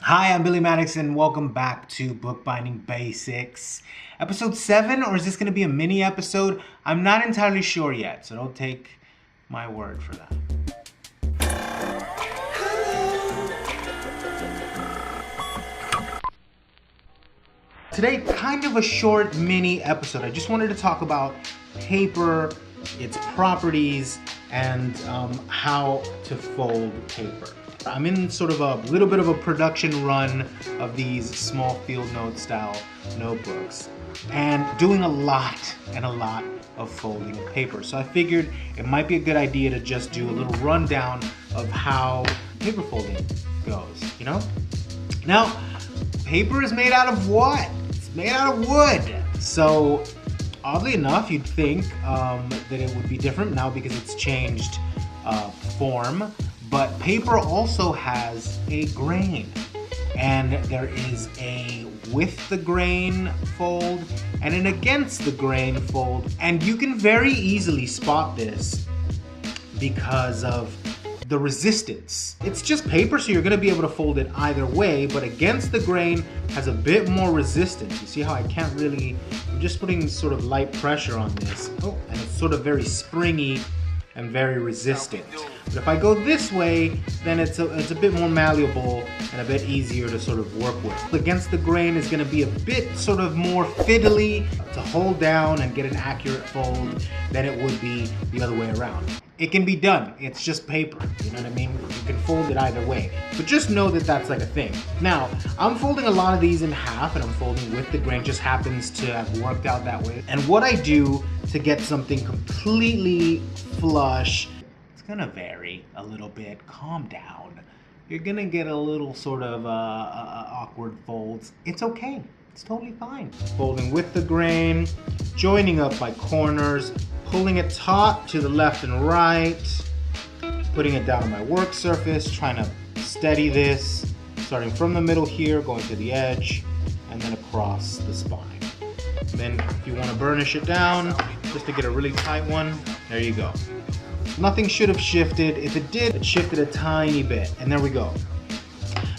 Hi, I'm Billi Maddox and welcome back to Bookbinding Basics. Episode 7, or is this going to be a mini episode? I'm not entirely sure yet, so don't take my word for that. Today, kind of a short mini episode. I just wanted to talk about paper, its properties, and how to fold paper. I'm in sort of a little bit of a production run of these small field note style notebooks and doing a lot of folding of paper. So I figured it might be a good idea to just do a little rundown of how paper folding goes, you know? Now, paper is made out of what? It's made out of wood. So oddly enough, you'd think that it would be different now because it's changed form. But paper also has a grain, and there is a with the grain fold and an against the grain fold, and you can very easily spot this because of the resistance. It's just paper, so you're going to be able to fold it either way, but against the grain has a bit more resistance. You see how I can't really, I'm just putting sort of light pressure on this. Oh, and it's sort of very springy and very resistant. But if I go this way, then it's a bit more malleable and a bit easier to sort of work with. Against the grain is gonna be a bit sort of more fiddly to hold down and get an accurate fold than it would be the other way around. It can be done, it's just paper, you know what I mean? You can fold it either way, but just know that that's like a thing. Now, I'm folding a lot of these in half and I'm folding with the grain, just happens to have worked out that way. And what I do to get something completely flush, it's gonna vary a little bit, calm down. You're gonna get a little sort of awkward folds. It's okay, it's totally fine. Folding with the grain, joining up by corners, pulling it taut to the left and right, putting it down on my work surface, trying to steady this, starting from the middle here, going to the edge, and then across the spine. Then if you want to burnish it down, just to get a really tight one, there you go. Nothing should have shifted. If it did, it shifted a tiny bit, and there we go.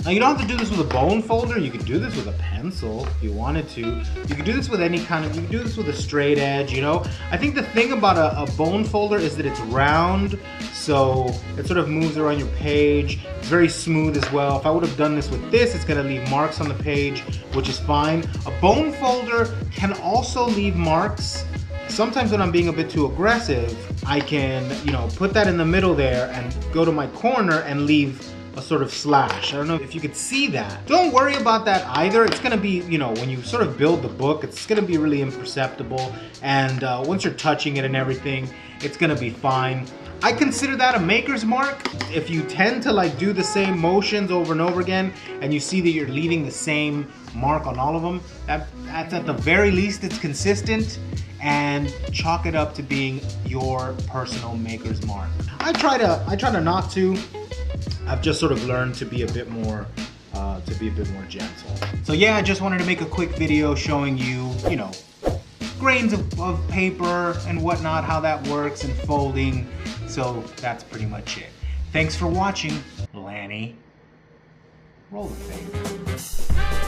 Now you don't have to do this with a bone folder. You could do this with a pencil if you wanted to. You could do this with any kind of, you could do this with a straight edge, you know? I think the thing about a bone folder is that it's round, so it sort of moves around your page. It's very smooth as well. If I would have done this with this, it's gonna leave marks on the page, which is fine. A bone folder can also leave marks. Sometimes when I'm being a bit too aggressive, I can, you know, put that in the middle there and go to my corner and leave a sort of slash. I don't know if you could see that. Don't worry about that either. It's gonna be, you know, when you sort of build the book, it's gonna be really imperceptible. And once you're touching it and everything, it's gonna be fine. I consider that a maker's mark. If you tend to like do the same motions over and over again, and you see that you're leaving the same mark on all of them, that's at the very least, it's consistent, and chalk it up to being your personal maker's mark. I try to not to. I've just sort of learned to be a bit more gentle. So yeah, I just wanted to make a quick video showing you, you know, grains of paper and whatnot, how that works, and folding. So that's pretty much it. Thanks for watching, Lanny. Roll the thing.